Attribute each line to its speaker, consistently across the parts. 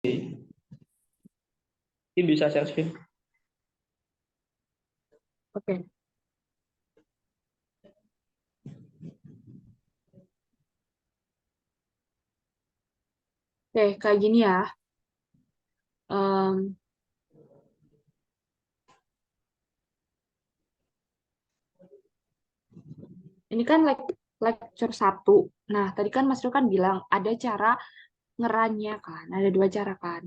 Speaker 1: Ini bisa share screen.
Speaker 2: Oke. Oke, kayak gini ya. Em, ini kan lecture 1. Nah, tadi kan Mas Rio kan bilang ada cara ngerannya kan, ada 2 cara kan.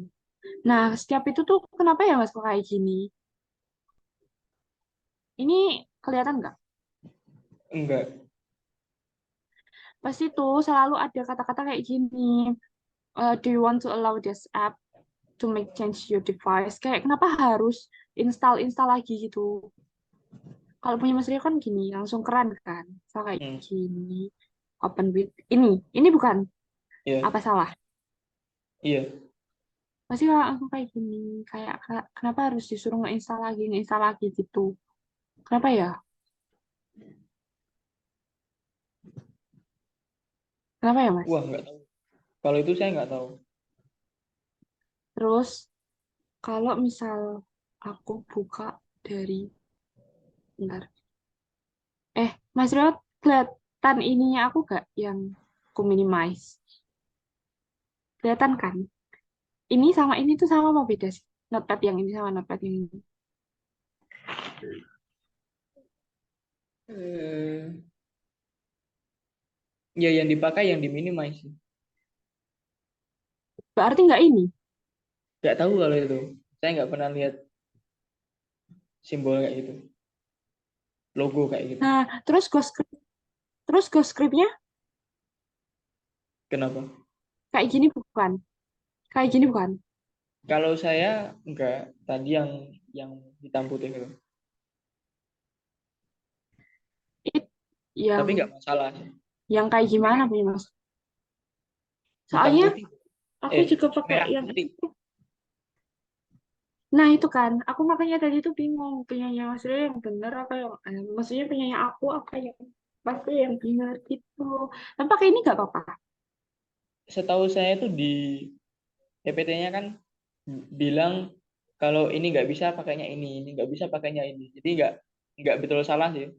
Speaker 2: Nah, setiap itu tuh kenapa ya Mas kok kayak gini? Ini kelihatan nggak?
Speaker 1: Enggak.
Speaker 2: Pasti tuh selalu ada kata-kata kayak gini. Do you want to allow this app to make change your device? Kayak kenapa harus install lagi gitu? Kalau punya Mas Rio kan gini, langsung keren kan? So kayak
Speaker 1: Hmm.
Speaker 2: gini, open with ini bukan
Speaker 1: Iya.
Speaker 2: apa salah?
Speaker 1: Iya.
Speaker 2: Pasti kalau aku kayak gini, kayak kenapa harus disuruh ngeinstal lagi gitu? Kenapa ya? Kenapa ya Mas?
Speaker 1: Wah, nggak tahu. Kalau itu saya nggak tahu.
Speaker 2: Terus kalau misal aku buka dari, bentar. Mas Rio kelihatan ininya aku gak yang aku minimize? Kelihatan kan? Ini sama ini tuh sama mau beda sih. Notepad yang ini sama notepad yang ini.
Speaker 1: Eh, ya yang dipakai yang diminimize.
Speaker 2: Berarti nggak ini.
Speaker 1: Nggak tahu kalau itu. Saya nggak pernah lihat simbol kayak gitu. Logo kayak gitu.
Speaker 2: Nah, terus Ghost Script-nya
Speaker 1: Kenapa?
Speaker 2: kayak gini bukan? Kayak gini bukan?
Speaker 1: Kalau saya nggak. Tadi yang hitam putih itu.
Speaker 2: It,
Speaker 1: Tapi nggak
Speaker 2: yang
Speaker 1: masalah sih.
Speaker 2: yang kayak gimana punya Mas?
Speaker 1: Hitam
Speaker 2: Soalnya
Speaker 1: putih.
Speaker 2: aku juga pakai
Speaker 1: Merah
Speaker 2: yang
Speaker 1: putih.
Speaker 2: itu. Nah, itu kan. Aku makanya tadi tuh bingung. Punyanya Mas Rio yang bener apa yang... maksudnya punyanya aku apa yang... Pasti yang bener gitu. Tapi pakai ini nggak apa-apa.
Speaker 1: Setahu saya itu di PPT-nya kan bilang kalau ini nggak bisa pakainya ini nggak bisa pakainya ini. Jadi nggak betul salah sih.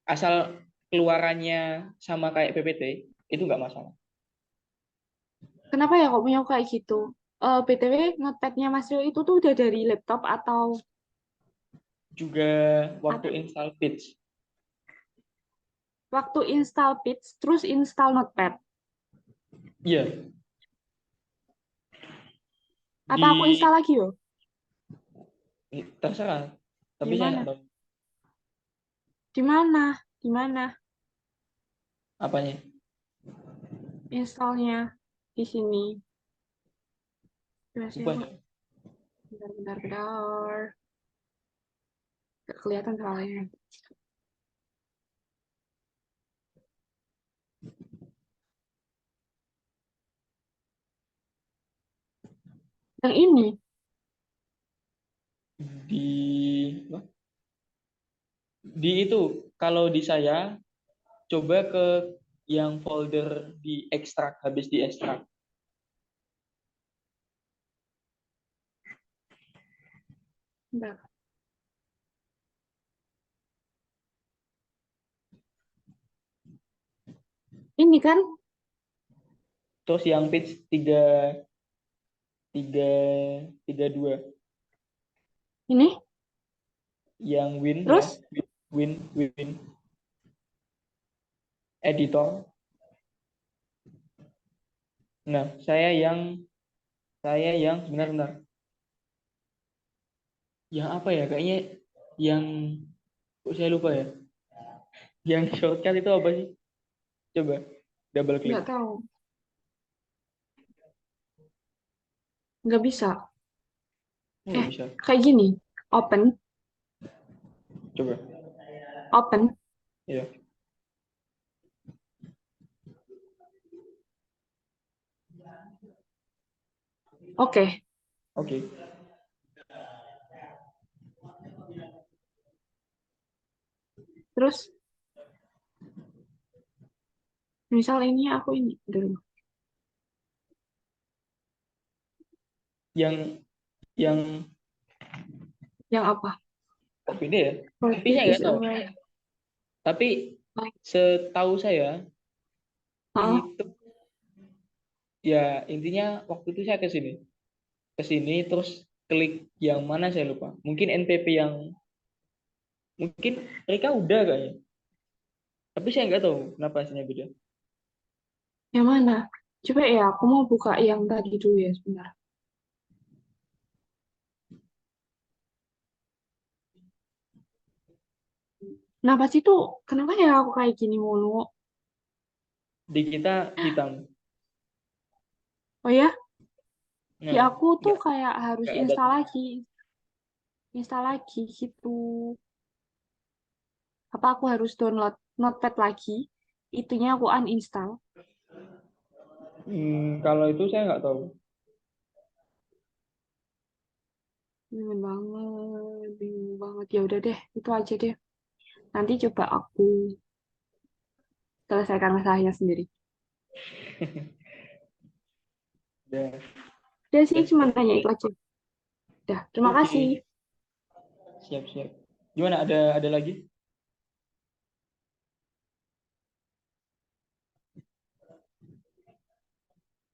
Speaker 1: Asal keluarannya sama kayak PPT itu nggak masalah.
Speaker 2: Kenapa ya kok punya aku kayak gitu? BTW, notepad-nya Mas Rio itu tuh udah dari laptop
Speaker 1: Juga waktu
Speaker 2: atau
Speaker 1: install Pitch.
Speaker 2: waktu install Pitch, terus install Notepad.
Speaker 1: Iya,
Speaker 2: Apa aku
Speaker 1: di
Speaker 2: install lagi yo?
Speaker 1: terserah. Tapi saya nggak
Speaker 2: Gimana?
Speaker 1: tahu
Speaker 2: Di mana? Di mana
Speaker 1: apanya.
Speaker 2: installnya? Di sini. Masih
Speaker 1: Lupa
Speaker 2: aku.
Speaker 1: saya.
Speaker 2: Bentar, bentar, bentar. Gak kelihatan soalnya. Yang ini.
Speaker 1: Di di itu kalau di saya coba ke yang folder di ekstrak habis di ekstrak.
Speaker 2: Bentar. Ini kan?
Speaker 1: Terus yang Pitch tiga tiga tiga dua
Speaker 2: Ini?
Speaker 1: yang Win ya
Speaker 2: Terus?
Speaker 1: Win editor. Nah, saya yang benar-benar yang apa ya kayaknya yang kok saya lupa ya. Yang shortcut itu apa sih? Coba double klik.
Speaker 2: Nggak tahu. Nggak bisa.
Speaker 1: Nggak bisa.
Speaker 2: Kayak gini. Open.
Speaker 1: Coba.
Speaker 2: Open.
Speaker 1: Ya.
Speaker 2: Oke.
Speaker 1: Oke.
Speaker 2: Terus? Misal ini aku ini dulu.
Speaker 1: yang yang
Speaker 2: Yang apa?
Speaker 1: kok beda ya? Tapi
Speaker 2: Project
Speaker 1: saya
Speaker 2: is
Speaker 1: nggak tahu.
Speaker 2: aware.
Speaker 1: Tapi setahu saya
Speaker 2: Hah?
Speaker 1: itu ya intinya waktu itu saya ke sini terus klik yang mana saya lupa. Mungkin NPP yang mungkin mereka udah kayaknya. Tapi saya nggak tahu kenapa hasilnya beda.
Speaker 2: Yang mana? Coba ya, aku mau buka yang tadi dulu ya sebentar. Kenapa sih tuh? Kenapa ya aku kayak gini mulu?
Speaker 1: Di kita hitam.
Speaker 2: Oh ya, di
Speaker 1: Nah,
Speaker 2: aku tuh
Speaker 1: nggak
Speaker 2: kayak harus
Speaker 1: nggak ada tuh.
Speaker 2: install lagi gitu. Apa aku harus download Notepad lagi? Itunya aku uninstall.
Speaker 1: Kalau itu saya nggak tahu.
Speaker 2: Bingung banget. Ya udah deh, itu aja deh. Nanti coba aku selesaikan masalahnya sendiri.
Speaker 1: Ya,
Speaker 2: Udah sih,
Speaker 1: that's
Speaker 2: cuma nanya
Speaker 1: perfect.
Speaker 2: itu aja. Udah, terima kasih.
Speaker 1: Oke, siap siap. Gimana? Ada lagi?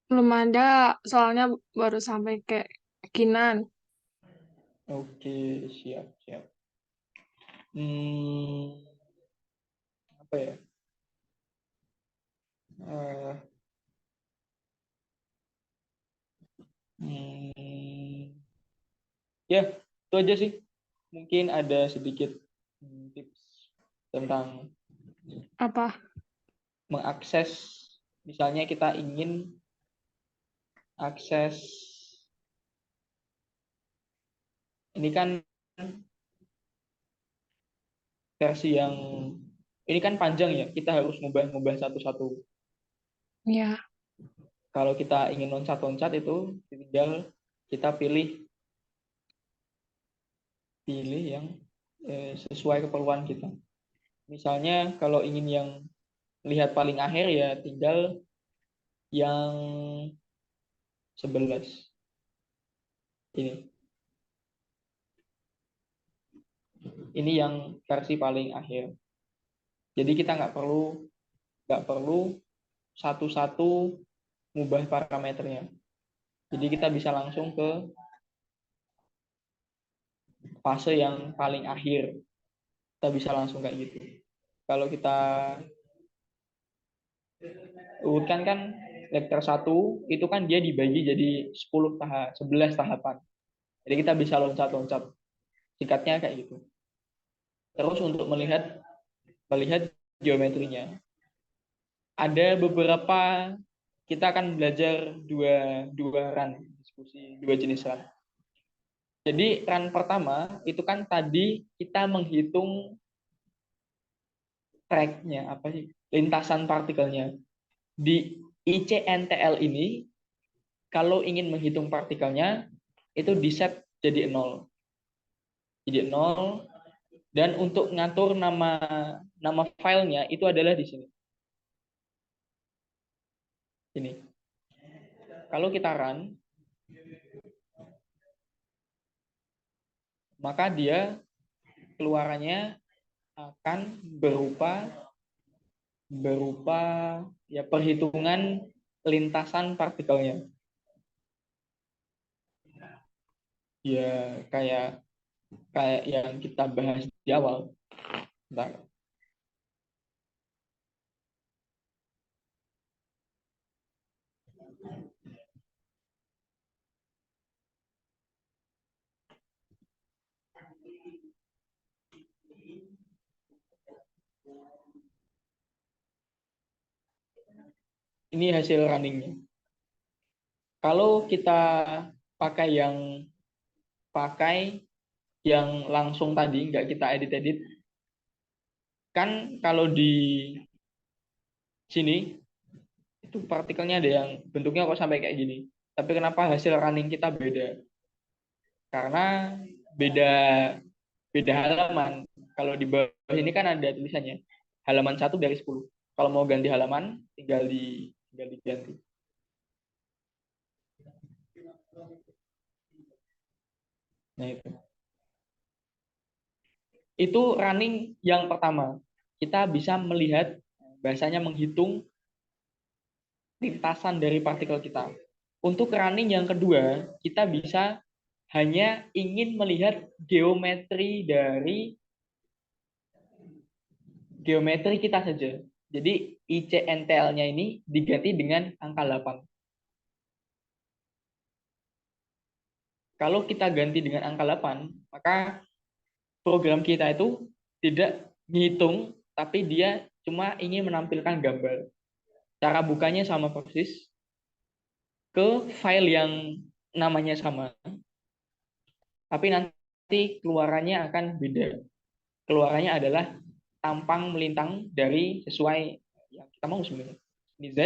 Speaker 3: Belum ada, soalnya baru sampai kayak Kinan.
Speaker 1: Oke, siap siap. Hmm, apa ya? Eh, hmm, ya, itu aja sih. Mungkin ada sedikit tips tentang
Speaker 3: Apa?
Speaker 1: mengakses. Misalnya kita ingin akses ini kan versi yang ini kan panjang ya. Kita harus ngubah-ngubah satu-satu.
Speaker 3: Ya,
Speaker 1: Kalau kita ingin loncat-loncat itu tinggal kita pilih pilih yang sesuai keperluan kita. Misalnya kalau ingin yang lihat paling akhir ya tinggal yang 11 ini. Ini yang versi paling akhir. Jadi kita nggak perlu satu-satu mengubah parameternya. Jadi kita bisa langsung ke fase yang paling akhir. Kita bisa langsung kayak gitu. Kalau kita urutkan kan lecture 1 itu kan dia dibagi jadi 10 tahap, 11 tahapan. Jadi kita bisa loncat-loncat. Singkatnya kayak gitu. Terus untuk melihat geometrinya. Ada beberapa kita akan belajar dua run diskusi dua jenis run. Jadi run pertama itu kan tadi kita menghitung tracknya apa sih lintasan partikelnya di ICNTL ini. Kalau ingin menghitung partikelnya itu di set jadi nol dan untuk ngatur nama filenya itu adalah di sini ini. Kalau kita run maka dia keluarannya akan berupa berupa ya perhitungan lintasan partikelnya. Ya kayak kayak yang kita bahas di awal. Bentar. Ini hasil runningnya. Kalau kita pakai yang pakai yang langsung tadi, nggak kita edit-edit, kan kalau di sini itu partikelnya ada yang bentuknya kok sampai kayak gini. Tapi kenapa hasil running kita beda? Karena beda beda halaman. Kalau di bawah ini kan ada tulisannya halaman 1 dari 10. Kalau mau ganti halaman tinggal diganti. Nah, itu running yang pertama. Kita bisa melihat, bahasanya menghitung lintasan dari partikel kita. Untuk running yang kedua, kita bisa hanya ingin melihat geometri kita saja. Jadi ICNTL-nya ini diganti dengan angka 8. Kalau kita ganti dengan angka 8, maka program kita itu tidak menghitung, tapi dia cuma ingin menampilkan gambar. Cara bukanya sama persis, ke file yang namanya sama, tapi nanti keluarannya akan beda. Keluarannya adalah tampang melintang dari sesuai yang kita mau sebenarnya. Ini Z,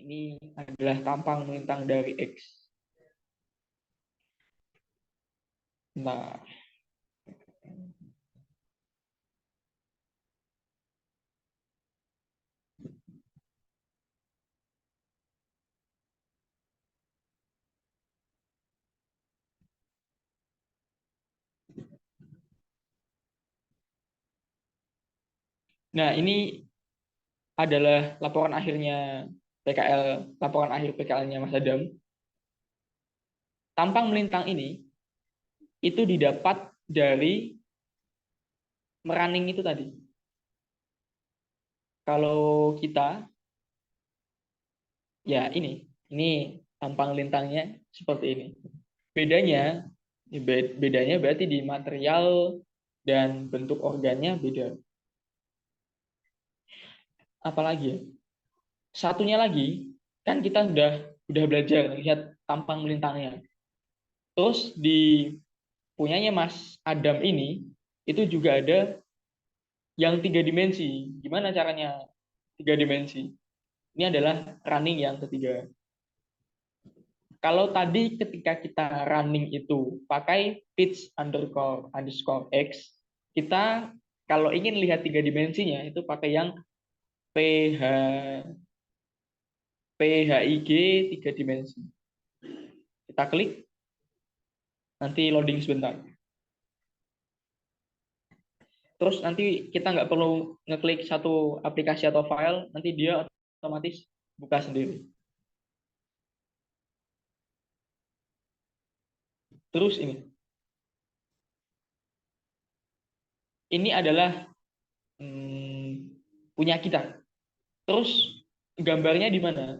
Speaker 1: ini adalah tampang melintang dari X. Nah, ini adalah laporan akhirnya PKL, laporan akhir PKL-nya Mas Adam. Tampang melintang ini itu didapat dari merunning itu tadi. Kalau kita, ya ini tampang lintangnya seperti ini. Bedanya berarti di material dan bentuk organnya beda. Apalagi ya? Satunya lagi, kan kita udah belajar lihat tampang melintangnya. Terus di punyanya Mas Adam ini itu juga ada yang 3 dimensi. Gimana caranya 3 dimensi? Ini adalah running yang ketiga. Kalau tadi ketika kita running itu pakai pitch underscore x, kita kalau ingin lihat 3 dimensinya itu pakai yang PH PHIG 3 dimensi. Kita klik, nanti loading sebentar. Terus nanti kita nggak perlu ngeklik satu aplikasi atau file, nanti dia otomatis buka sendiri. Terus ini adalah punya kita. Terus gambarnya di mana?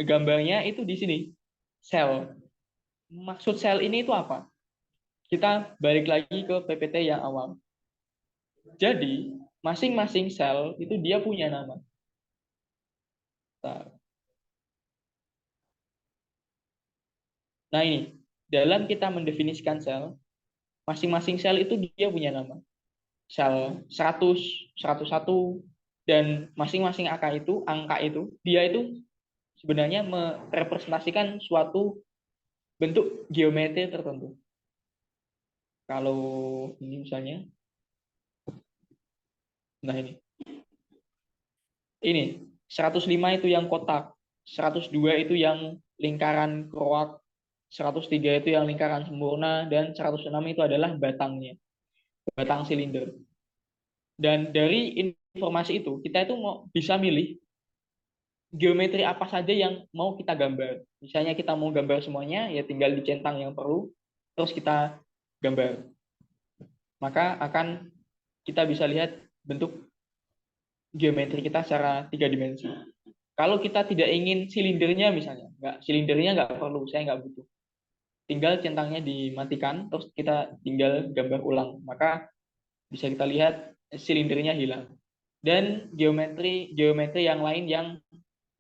Speaker 1: Gambarnya itu di sini, sel. Maksud sel ini itu apa? Kita balik lagi ke PPT yang awal. Jadi, masing-masing sel itu dia punya nama. Nah ini, dalam kita mendefinisikan sel, masing-masing sel itu dia punya nama. Sel 100, 101, dan masing-masing angka itu, dia itu sebenarnya merepresentasikan suatu bentuk geometri tertentu. Kalau ini misalnya, nah ini 105 itu yang kotak, 102 itu yang lingkaran kroak, 103 itu yang lingkaran sempurna, dan 106 itu adalah batangnya, batang silinder. Dan dari informasi itu, kita itu bisa milih geometri apa saja yang mau kita gambar. Misalnya kita mau gambar semuanya, ya tinggal dicentang yang perlu, terus kita gambar. Maka akan kita bisa lihat bentuk geometri kita secara 3 dimensi. Kalau kita tidak ingin silindernya misalnya, silindernya nggak perlu, saya nggak butuh. Tinggal centangnya dimatikan, terus kita tinggal gambar ulang. Maka bisa kita lihat silindernya hilang. Dan geometri yang lain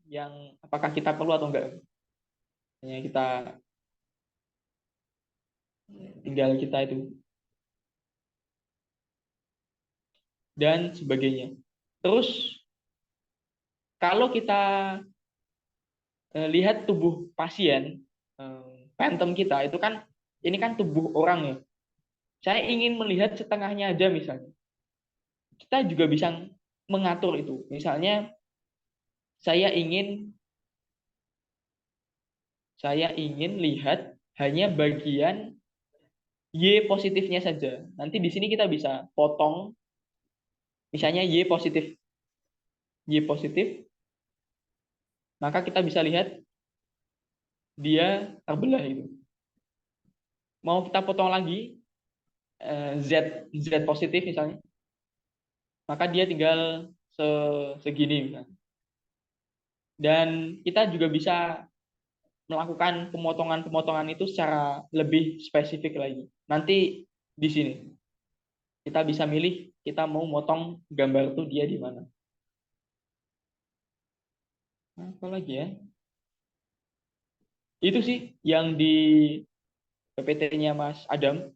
Speaker 1: yang apakah kita perlu atau enggak. Hanya tinggal kita itu dan sebagainya. Terus kalau kita lihat tubuh pasien, phantom kita itu kan ini kan tubuh orang ya. Saya ingin melihat setengahnya aja misalnya. Kita juga bisa mengatur itu. Misalnya saya ingin lihat hanya bagian Y positifnya saja. Nanti di sini kita bisa potong, misalnya Y positif, maka kita bisa lihat dia terbelah itu. Mau kita potong lagi Z positif misalnya, maka dia tinggal segini misalnya. Dan kita juga bisa melakukan pemotongan-pemotongan itu secara lebih spesifik lagi. Nanti di sini kita bisa milih kita mau motong gambar itu dia di mana. Apa lagi ya? Itu sih yang di PPT-nya Mas Adam.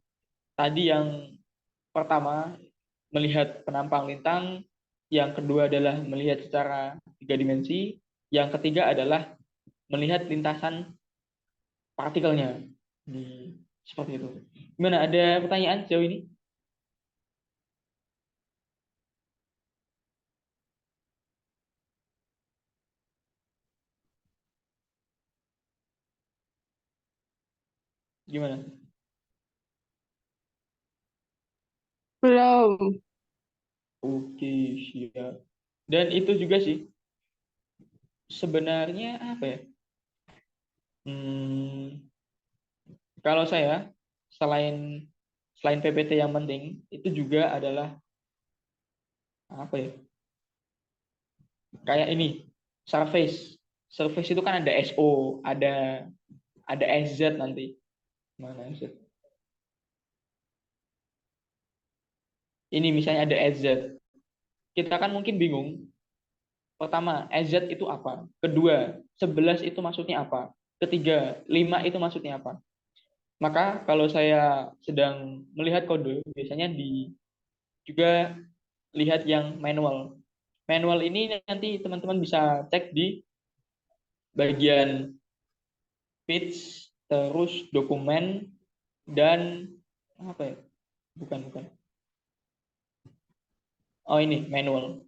Speaker 1: Tadi yang pertama melihat penampang lintang, yang kedua adalah melihat secara 3 dimensi, yang ketiga adalah melihat lintasan partikelnya. Seperti itu. Gimana? Ada pertanyaan sejauh ini? Gimana?
Speaker 3: Belum.
Speaker 1: Oke, siap. Dan itu juga sih, sebenarnya apa ya? Hmm, kalau saya, selain PPT yang penting, itu juga adalah apa ya? Kayak ini, surface. Surface itu kan ada SO, ada SZ nanti. Mana SZ? Ini misalnya ada SZ. Kita kan mungkin bingung. Pertama, SZ itu apa? Kedua, 11 itu maksudnya apa? Ketiga, 5 itu maksudnya apa? Maka kalau saya sedang melihat kode, biasanya juga lihat yang manual. Manual ini nanti teman-teman bisa cek di bagian page, terus dokumen, dan apa ya? Bukan. Oh ini manual.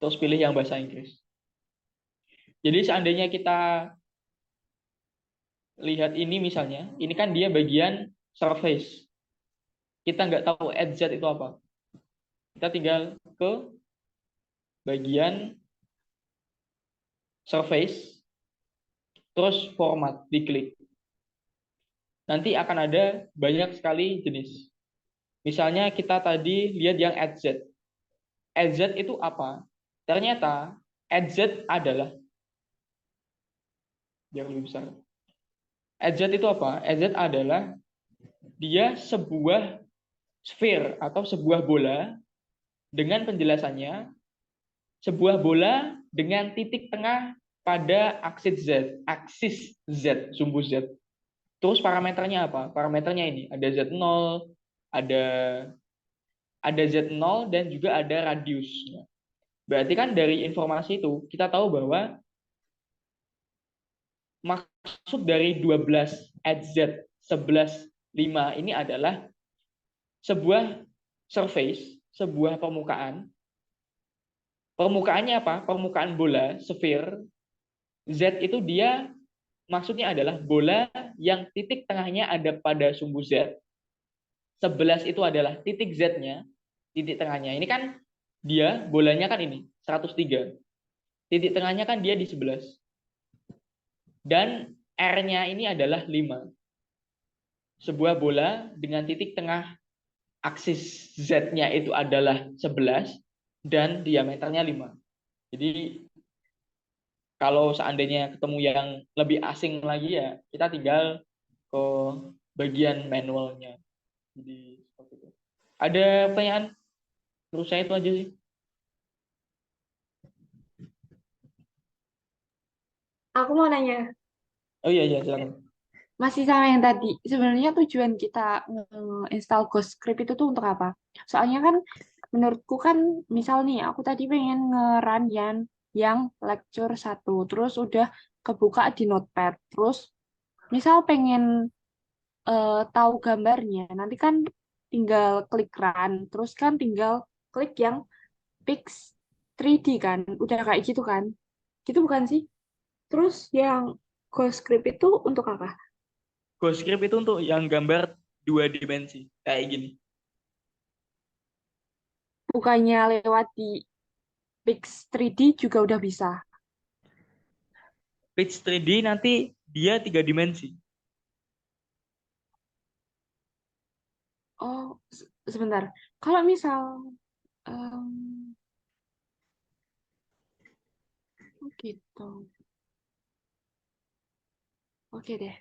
Speaker 1: Terus pilih yang bahasa Inggris. Jadi seandainya kita lihat ini misalnya, ini kan dia bagian surface. Kita nggak tahu EZ itu apa. Kita tinggal ke bagian surface, terus format, diklik. Nanti akan ada banyak sekali jenis. Misalnya kita tadi lihat yang EZ. EZ itu apa? Ternyata EZ adalah, yang lebih besar. EZ itu apa? EZ adalah dia sebuah sphere atau sebuah bola dengan penjelasannya sebuah bola dengan titik tengah pada aksis Z, sumbu Z. Terus parameternya apa? Parameternya ini ada Z0, ada Z0 dan juga ada radius. Berarti kan dari informasi itu kita tahu bahwa maksud dari 12 Z 11 5 ini adalah sebuah surface, sebuah permukaan. Permukaannya apa? Permukaan bola, sphere. Z itu dia maksudnya adalah bola yang titik tengahnya ada pada sumbu Z. 11 itu adalah titik Z-nya, titik tengahnya. Ini kan dia, bolanya kan ini, 103. Titik tengahnya kan dia di 11. Dan R-nya ini adalah 5. Sebuah bola dengan titik tengah aksis Z-nya itu adalah 11 dan diameternya 5. Jadi kalau seandainya ketemu yang lebih asing lagi ya kita tinggal ke bagian manualnya. Jadi seperti itu. Ada pertanyaan? Menurut saya itu aja sih.
Speaker 2: Aku mau nanya,
Speaker 1: Oh iya silakan.
Speaker 2: masih sama yang tadi. Sebenarnya tujuan kita install Ghostscript itu tuh untuk apa? Soalnya kan menurutku kan, misal nih, aku tadi pengen ngeran yang lecture 1, terus udah kebuka di Notepad, terus misal pengen tahu gambarnya, nanti kan tinggal klik run, terus kan tinggal klik yang Pix 3D kan, udah kayak gitu kan? Gitu bukan sih? Terus yang Ghostscript itu untuk apa?
Speaker 1: Ghostscript itu untuk yang gambar 2 dimensi kayak gini.
Speaker 2: Bukannya lewat di Pix 3D juga udah bisa.
Speaker 1: Pitch 3D nanti dia 3 dimensi.
Speaker 2: Oh, sebentar. Kalau misal em, oh gitu. Oke deh.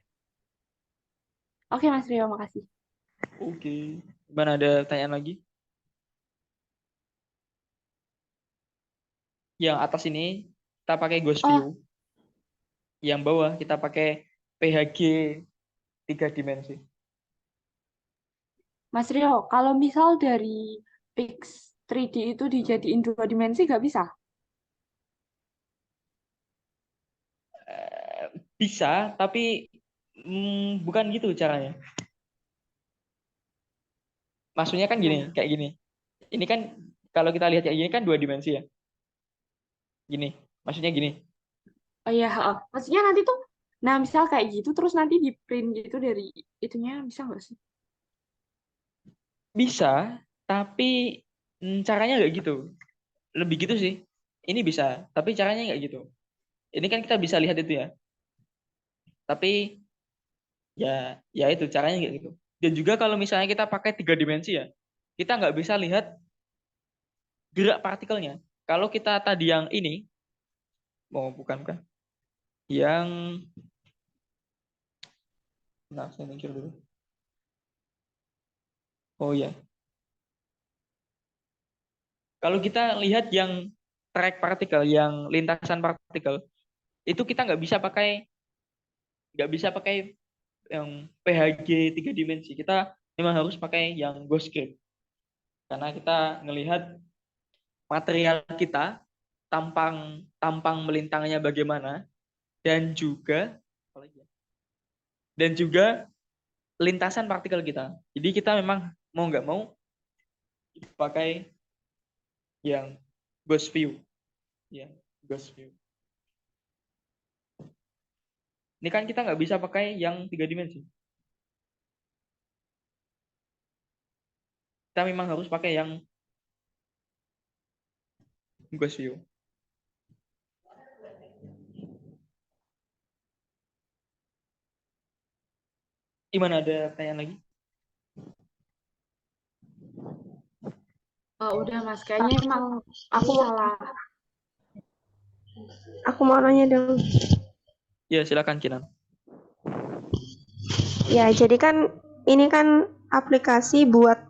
Speaker 2: Oke Mas Rio, makasih.
Speaker 1: Oke. Gimana, ada pertanyaan lagi? Yang atas ini kita pakai ghost view,
Speaker 2: Oh,
Speaker 1: yang bawah kita pakai PHG 3 dimensi.
Speaker 2: Mas Rio, kalau misal dari Pix 3D itu dijadiin 2 dimensi nggak bisa?
Speaker 1: Bisa, tapi bukan gitu caranya. Maksudnya kan gini,
Speaker 2: Gimana?
Speaker 1: kayak gini. Ini kan kalau kita lihat kayak gini kan 2 dimensi ya. Gini, maksudnya gini.
Speaker 2: Oh iya, heeh. Maksudnya nanti tuh, nah misal kayak gitu, terus nanti di print gitu dari itunya bisa nggak sih?
Speaker 1: Bisa, tapi caranya nggak gitu. Lebih gitu sih. Ini bisa, tapi caranya nggak gitu. Ini kan kita bisa lihat itu ya. Tapi ya itu caranya nggak gitu. Dan juga kalau misalnya kita pakai 3 dimensi ya, kita nggak bisa lihat gerak partikelnya. Kalau kita tadi yang ini, bukan. Yang, nah saya mikir dulu. Oh ya, kalau kita lihat yang track partikel, yang lintasan partikel, itu kita nggak bisa pakai yang PHG 3 dimensi. Kita memang harus pakai yang ghost grade karena kita ngelihat material kita, tampang tampang melintangnya bagaimana, dan juga dan juga lintasan partikel kita. Jadi kita memang mau nggak mau pakai yang ghost view, ya, ghost view. Ini kan kita nggak bisa pakai yang 3 dimensi. Kita memang harus pakai yang ghost view. Gimana, ada pertanyaan lagi?
Speaker 2: Oh, udah Mas, kayaknya emang aku salah.
Speaker 4: Aku mau nanya dong.
Speaker 1: Ya, silakan Kinan.
Speaker 4: Ya, jadi kan ini kan aplikasi buat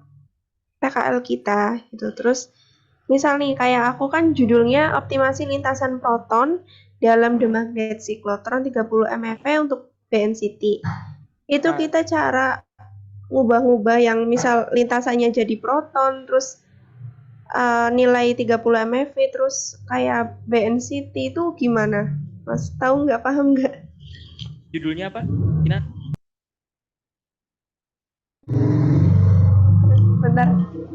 Speaker 4: PKL kita gitu. Terus misal nih kayak aku kan judulnya optimasi lintasan proton dalam the magnet cyclotron 30 MeV untuk BNCT. Itu
Speaker 1: Nah,
Speaker 4: kita cara ngubah-ngubah yang misal lintasannya jadi proton terus nilai 30 MeV terus kayak BNCT itu gimana? Mas tahu nggak, paham nggak?
Speaker 1: judulnya apa, Kinan?
Speaker 4: Bentar,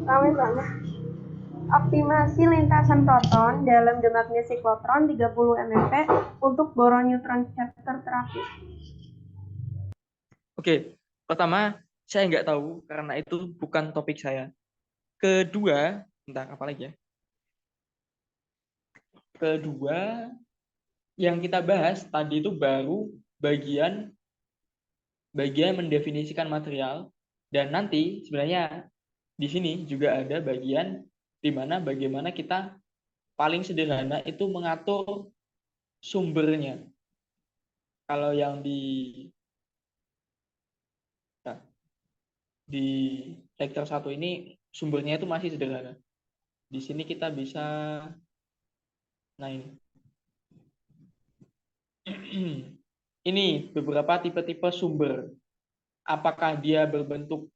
Speaker 4: kami sana. Optimasi lintasan proton dalam the magnet cyclotron 30 MeV untuk boron neutron chapter terapi.
Speaker 1: Oke, pertama saya nggak tahu karena itu bukan topik saya. Kedua, bentar apa lagi ya? Kedua, yang kita bahas tadi itu baru bagian bagian mendefinisikan material, dan nanti sebenarnya di sini juga ada bagian di mana bagaimana kita paling sederhana itu mengatur sumbernya. Kalau yang nah, di sektor 1 ini sumbernya itu masih sederhana. Di sini kita bisa, nah ini beberapa tipe-tipe sumber. Apakah dia berbentuk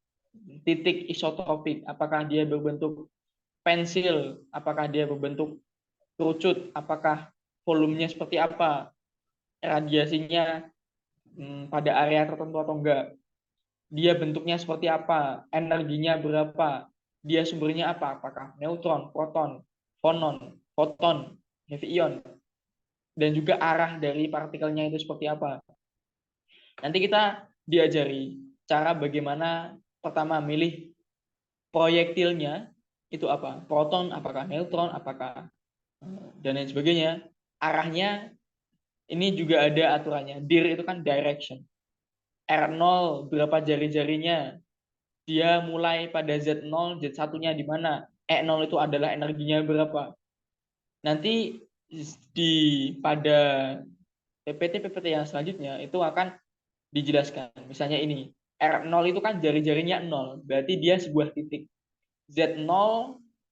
Speaker 1: titik isotropik, apakah dia berbentuk pensil, apakah dia berbentuk kerucut, apakah volumenya seperti apa, radiasinya pada area tertentu atau enggak, dia bentuknya seperti apa, energinya berapa, dia sumbernya apa, apakah neutron, proton, foton, heavy ion, dan juga arah dari partikelnya itu seperti apa. Nanti kita diajari cara bagaimana pertama milih proyektilnya itu apa, proton, apakah neutron, apakah dan lain sebagainya. Arahnya ini juga ada aturannya. DIR itu kan direction. R0 berapa jari-jarinya, dia mulai pada Z0, Z1-nya di mana, E0 itu adalah energinya berapa. Nanti pada PPT yang selanjutnya itu akan dijelaskan. Misalnya ini, R0 itu kan jari-jarinya 0, berarti dia sebuah titik. Z0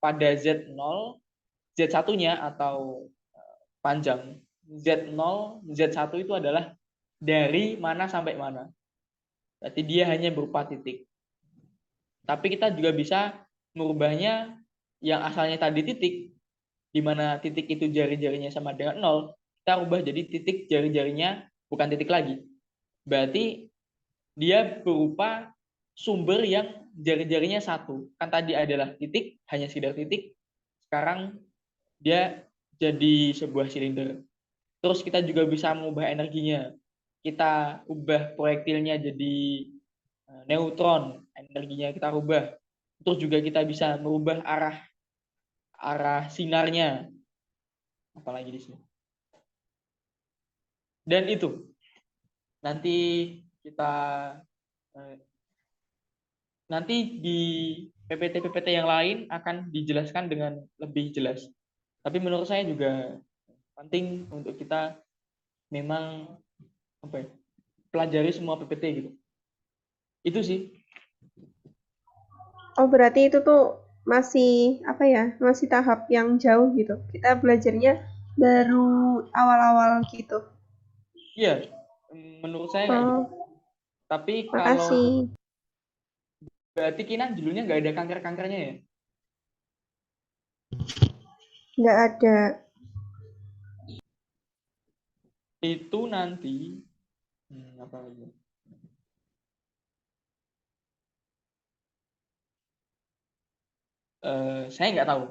Speaker 1: pada Z0, Z1-nya atau panjang Z0, Z1 itu adalah dari mana sampai mana. Berarti dia hanya berupa titik. Tapi kita juga bisa merubahnya yang asalnya tadi titik, di mana titik itu jari-jarinya sama dengan 0, kita ubah jadi titik jari-jarinya bukan titik lagi. Berarti dia berupa sumber yang jari-jarinya satu. Kan tadi adalah titik, hanya sekedar titik. Sekarang dia jadi sebuah silinder. Terus kita juga bisa mengubah energinya. Kita ubah proyektilnya jadi neutron, energinya kita ubah. Terus juga kita bisa merubah arah sinarnya. Apalagi di sini. Dan itu nanti kita nanti di PPT yang lain akan dijelaskan dengan lebih jelas. Tapi menurut saya juga penting untuk kita memang pelajari semua PPT gitu. Itu sih.
Speaker 4: Oh, berarti itu tuh masih masih tahap yang jauh gitu. Kita belajarnya baru awal-awal gitu.
Speaker 1: Iya, menurut saya kayak gitu. Tapi kalau
Speaker 4: Makasih.
Speaker 1: berarti Kinan judulnya nggak ada kanker-kankernya ya?
Speaker 4: Nggak ada.
Speaker 1: Itu nanti apa lagi? Saya nggak tahu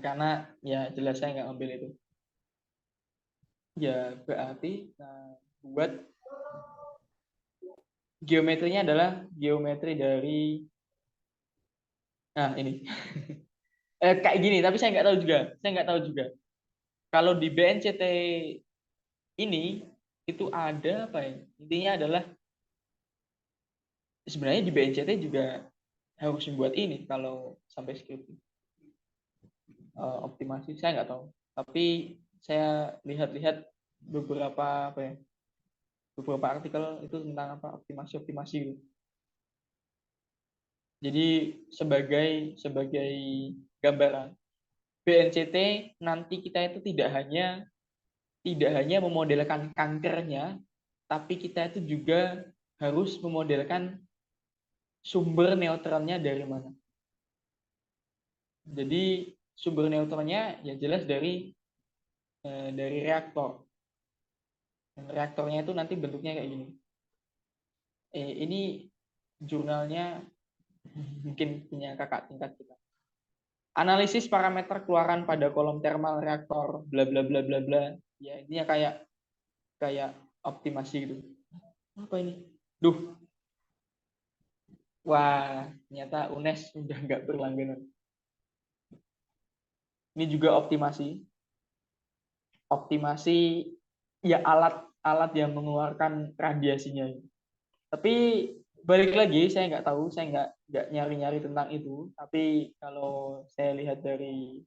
Speaker 1: karena ya jelas saya nggak ambil itu. Ya berarti buat geometrinya adalah geometri dari ini kayak gini. Tapi saya nggak tahu juga. Kalau di BNCT ini itu ada apa ya? Intinya adalah sebenarnya di BNCT juga harus membuat ini kalau sampai skripsi. Optimasi saya nggak tahu, tapi saya lihat-lihat beberapa artikel itu tentang optimasi gitu. Jadi sebagai gambaran BNCT nanti kita itu tidak hanya memodelkan kankernya, tapi kita itu juga harus memodelkan sumber neutronnya dari mana. Jadi sumber neutronnya ya jelas dari reaktor. Dan reaktornya itu nanti bentuknya kayak gini. Ini jurnalnya mungkin punya kakak tingkat kita. Analisis parameter keluaran pada kolom termal reaktor bla bla bla bla bla. Ya intinya kayak optimasi gitu. Apa ini? Duh. Wah, ternyata UNES sudah nggak berlangganan. Ini juga optimasi. Optimasi ya alat yang mengeluarkan radiasinya. Tapi balik lagi saya nggak tahu, saya nggak nyari-nyari tentang itu. Tapi kalau saya lihat dari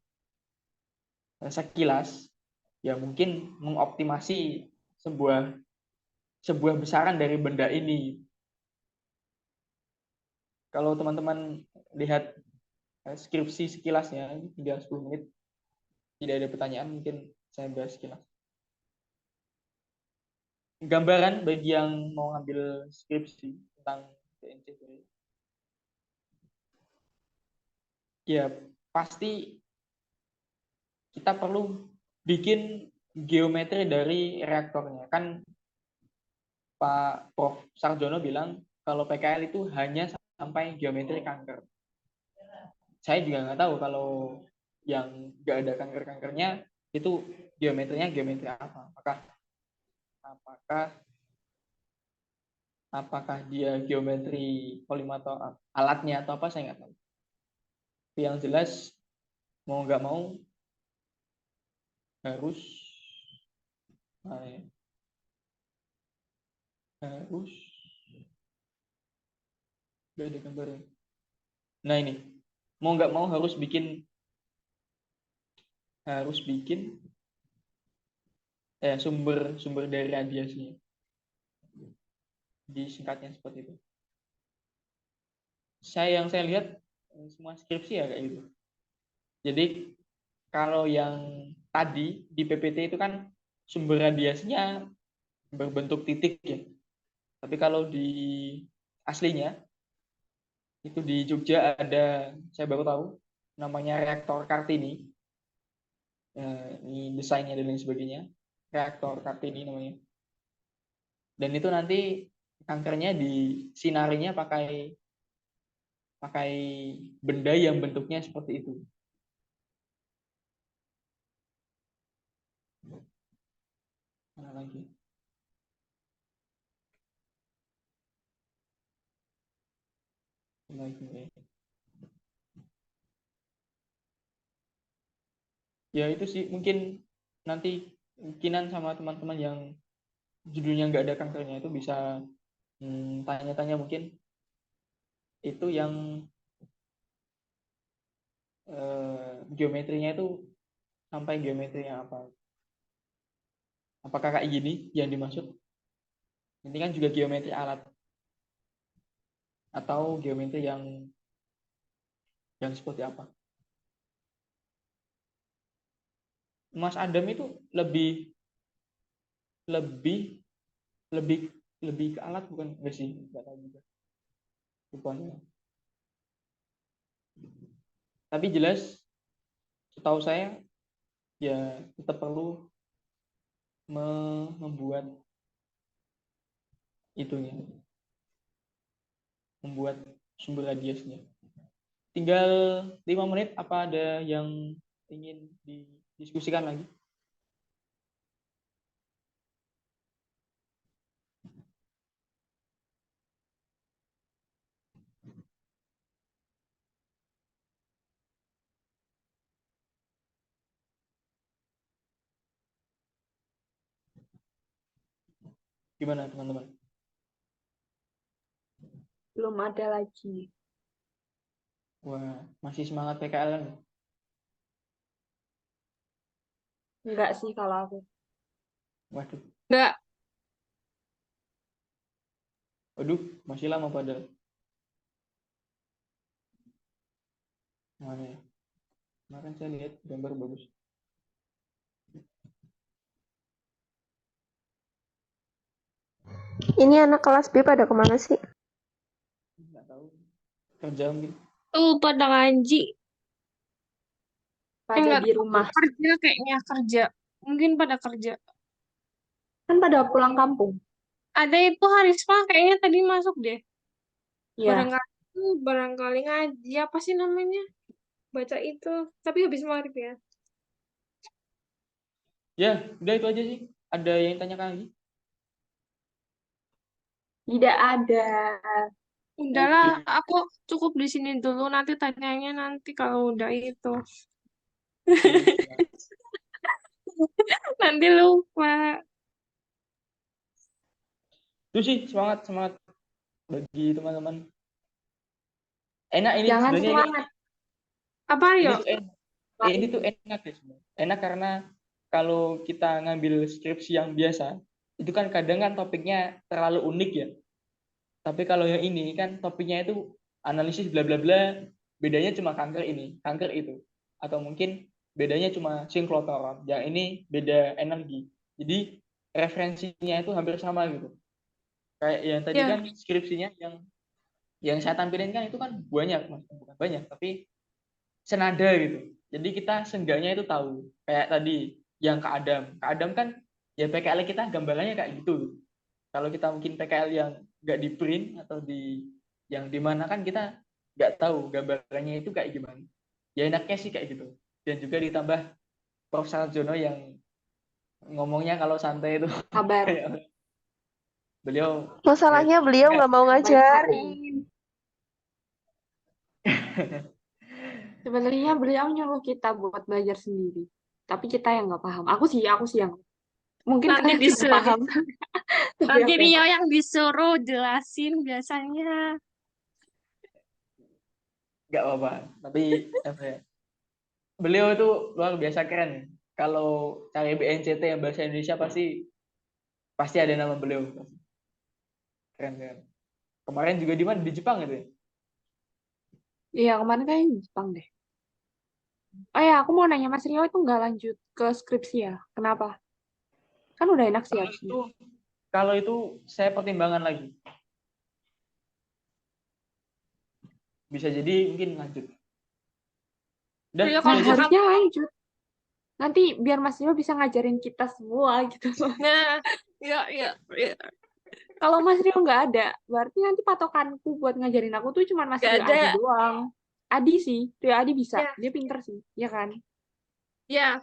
Speaker 1: sekilas, ya mungkin mengoptimasi sebuah besaran dari benda ini. Kalau teman-teman lihat skripsi sekilasnya, tinggal 10 menit, tidak ada pertanyaan, mungkin saya bahas sekilas. Gambaran bagi yang mau ngambil skripsi tentang BNCT. Ya, pasti kita perlu bikin geometri dari reaktornya. Kan Pak Prof. Sarjono bilang kalau PKL itu hanya sampai geometri kanker. Saya juga nggak tahu kalau yang nggak ada kanker-kankernya itu geometrinya geometri apa. Apakah apakah dia geometri polim atau alatnya atau apa saya nggak tahu. Tapi yang jelas mau nggak mau harus harus nggak ada gambarnya. Nah ini mau nggak mau harus bikin sumber dari radiasinya. Disingkatnya seperti itu. Yang saya lihat semua skripsi ya kayak gitu. Jadi kalau yang tadi di PPT itu kan sumber radiasinya berbentuk titik ya. Tapi kalau di aslinya itu di Jogja ada, saya baru tahu namanya reaktor Kartini. Ini desainnya dan lain sebagainya. Reaktor Kartini namanya. Dan itu nanti kankernya disinarinya pakai benda yang bentuknya seperti itu. Mana lagi? Ya itu sih mungkin nanti mungkinan sama teman-teman yang judulnya nggak ada kankernya itu bisa tanya-tanya mungkin itu yang geometrinya itu sampai geometrinya apa? Apakah kayak gini yang dimaksud? Ini kan juga geometri alat atau geometri yang seperti apa? Mas Adam itu lebih ke alat bukan? Enggak sih, enggak tahu juga. Rupanya. Tapi jelas setahu saya ya tetap perlu membuat itunya, membuat sumber radiasinya. Tinggal 5 menit, apa ada yang ingin didiskusikan lagi? Gimana teman-teman?
Speaker 2: Belum ada lagi.
Speaker 1: Wah, masih semangat PKL kan?
Speaker 2: Enggak sih kalau aku.
Speaker 1: Waduh,
Speaker 3: Enggak,
Speaker 1: masih lama padahal. Mana ya? Kemarin saya lihat gambar bagus.
Speaker 4: Ini anak kelas B pada kemana sih?
Speaker 1: Nggak tahu. Kerja mungkin.
Speaker 3: tuh pada ngaji.
Speaker 2: Pada
Speaker 3: Enggak
Speaker 2: di rumah.
Speaker 3: kerja kayaknya kerja. Mungkin pada kerja.
Speaker 2: Kan pada pulang kampung.
Speaker 3: Ada itu Harisma kayaknya tadi masuk deh.
Speaker 2: Ya,
Speaker 3: Barangkali ngaji apa sih namanya? Baca itu. Tapi habis maghrib ya.
Speaker 1: Ya, udah itu aja sih. Ada yang tanyakan lagi?
Speaker 2: tidak ada.
Speaker 3: Udahlah,
Speaker 1: Oke.
Speaker 3: aku cukup di sini dulu. Nanti tanyanya nanti kalau udah itu.
Speaker 1: Oke, siap.
Speaker 3: Nanti lupa.
Speaker 1: Itu sih semangat bagi teman-teman. Enak ini
Speaker 2: Jangan
Speaker 1: sebenarnya
Speaker 2: semangat.
Speaker 3: Apa
Speaker 1: ini
Speaker 3: yuk?
Speaker 1: tuh enak. Ini tuh enak ya sebenarnya. Enak karena kalau kita ngambil skripsi yang biasa, itu kan kadang kan topiknya terlalu unik ya. Tapi kalau yang ini kan topiknya itu analisis bla bla bla, bedanya cuma kanker ini, kanker itu. Atau mungkin bedanya cuma sinkrotoron, yang ini beda energi. Jadi referensinya itu hampir sama gitu. Kayak yang tadi
Speaker 3: Ya,
Speaker 1: kan skripsinya yang saya tampilin kan itu kan banyak, bukan banyak, tapi senada gitu. Jadi kita seenggaknya itu tahu. Kayak tadi yang Kak Adam kan ya PKL kita gambarannya kayak gitu. Kalau kita mungkin PKL yang nggak di print atau yang di mana kan kita nggak tahu gambarannya itu kayak gimana. Ya enaknya sih kayak gitu. Dan juga ditambah Prof. Sarjono yang ngomongnya kalau santai itu
Speaker 2: Kabar.
Speaker 1: kayak Beliau
Speaker 4: Masalahnya beliau nggak mau
Speaker 2: Baik
Speaker 4: ngajarin.
Speaker 2: Sebenarnya beliau nyuruh kita buat belajar sendiri. Tapi kita yang nggak paham. Aku sih yang mungkin
Speaker 3: Nanti
Speaker 2: kalian sudah
Speaker 3: disuruh.
Speaker 2: paham. Tapi
Speaker 3: Nanti
Speaker 2: aku yang
Speaker 3: Rio yang disuruh jelasin biasanya.
Speaker 1: nggak apa-apa. Tapi apa ya? Beliau itu luar biasa keren. Kalau cari BNCT yang bahasa Indonesia pasti ada nama beliau. Keren keren. Kemarin juga di mana? Di Jepang itu ya?
Speaker 2: Iya, kemarin kayaknya di Jepang deh. Oh ya, aku mau nanya Mas Rio itu nggak lanjut ke skripsi ya? Kenapa? Kan udah enak sih harusnya.
Speaker 1: Kalau itu saya pertimbangan lagi. Bisa jadi mungkin lanjut. Dan
Speaker 3: Rio
Speaker 2: Nah,
Speaker 3: kalau misalkan
Speaker 2: harusnya lanjut. Nanti biar Mas Rio bisa ngajarin kita semua gitu.
Speaker 3: nah, ya.
Speaker 2: Kalau Mas Rio nggak ada, berarti nanti patokanku buat ngajarin aku tuh cuma Mas
Speaker 3: Nggak
Speaker 2: Rio Adi
Speaker 3: ada.
Speaker 2: doang. Adi sih, Rio Adi bisa.
Speaker 3: Ya,
Speaker 2: Dia pinter sih, ya kan?
Speaker 3: ya.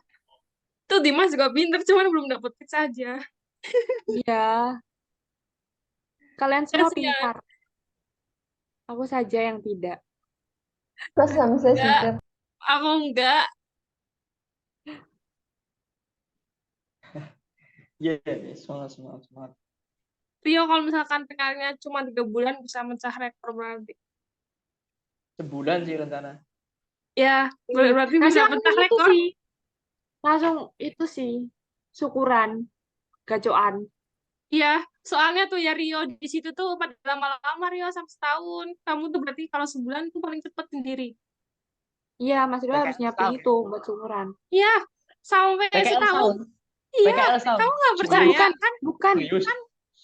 Speaker 3: Tuh Dimas juga pinter, cuman belum dapet fix aja.
Speaker 2: Iya, kalian semua
Speaker 3: Kasihan.
Speaker 2: pintar. Aku saja yang tidak.
Speaker 4: Terus bisa
Speaker 3: Enggak,
Speaker 4: sikap.
Speaker 3: aku enggak.
Speaker 1: Iya, semangat, semangat, semangat.
Speaker 3: Rio kalau misalkan PKL-nya cuma 3 bulan bisa mecah rekor berarti.
Speaker 1: Sebulan sih rencana.
Speaker 3: Ya, berarti
Speaker 2: Nanti
Speaker 3: bisa
Speaker 2: langsung
Speaker 3: pecah
Speaker 2: itu
Speaker 3: rekor.
Speaker 2: sih, langsung itu sih, syukuran, gacoan.
Speaker 3: Iya, soalnya tuh ya Rio di situ tuh pada lama-lama Rio sampai setahun. Kamu tuh berarti kalau sebulan tuh paling cepet sendiri.
Speaker 2: Iya, Mas Rio harus
Speaker 1: PKL
Speaker 2: nyiapin
Speaker 1: setahun.
Speaker 2: itu buat syukuran.
Speaker 3: Iya, sampai
Speaker 1: PKL
Speaker 3: setahun.
Speaker 1: setahun.
Speaker 3: Iya,
Speaker 1: PKL setahun.
Speaker 3: kamu nggak percaya
Speaker 2: Bukan,
Speaker 3: kan?
Speaker 2: bukan.
Speaker 1: Serius.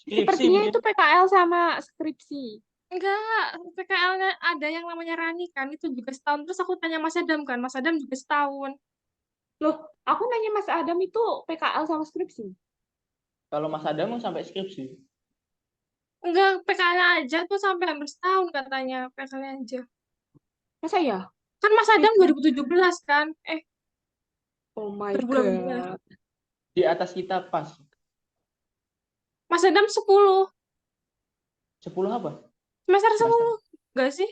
Speaker 1: Skripsi
Speaker 2: Sepertinya
Speaker 1: mungkin.
Speaker 2: itu PKL sama skripsi.
Speaker 3: Enggak, PKL-nya ada yang namanya Rani kan, itu juga setahun. Terus aku tanya Mas Adam kan, Mas Adam juga setahun.
Speaker 2: Loh, aku nanya Mas Adam itu PKL sama skripsi.
Speaker 1: Kalau Mas Adam mau sampai skripsi.
Speaker 3: Enggak, PKL aja tuh sampai hampir setahun katanya, PKL aja.
Speaker 2: Masa ya?
Speaker 3: Kan Mas Adam
Speaker 2: Beda.
Speaker 3: 2017 kan?
Speaker 2: Oh my
Speaker 3: 2018.
Speaker 2: God.
Speaker 1: Di atas kita pas.
Speaker 3: Mas Adam 10.
Speaker 1: 10 apa?
Speaker 3: Semester
Speaker 1: Semester.
Speaker 3: 10. Enggak sih?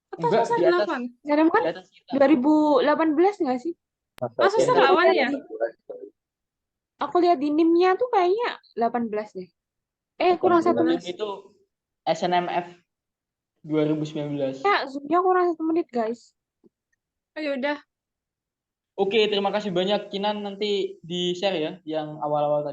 Speaker 3: Atau
Speaker 1: Enggak,
Speaker 3: semester
Speaker 1: di atas.
Speaker 3: 8?
Speaker 2: Mas Adam kan
Speaker 1: Di atas kita.
Speaker 2: 2018 nggak sih?
Speaker 3: Oh, semester 8 ya?
Speaker 2: Aku lihat di NIM-nya tuh kayaknya 18 deh. Kurang
Speaker 1: Bukan,
Speaker 2: 1 menit.
Speaker 1: itu SNMF 2019.
Speaker 2: Ya, Zoom-nya kurang 1 menit, guys.
Speaker 3: Ayo udah.
Speaker 1: Oke, terima kasih banyak Kinan, nanti di share ya yang awal-awal tadi.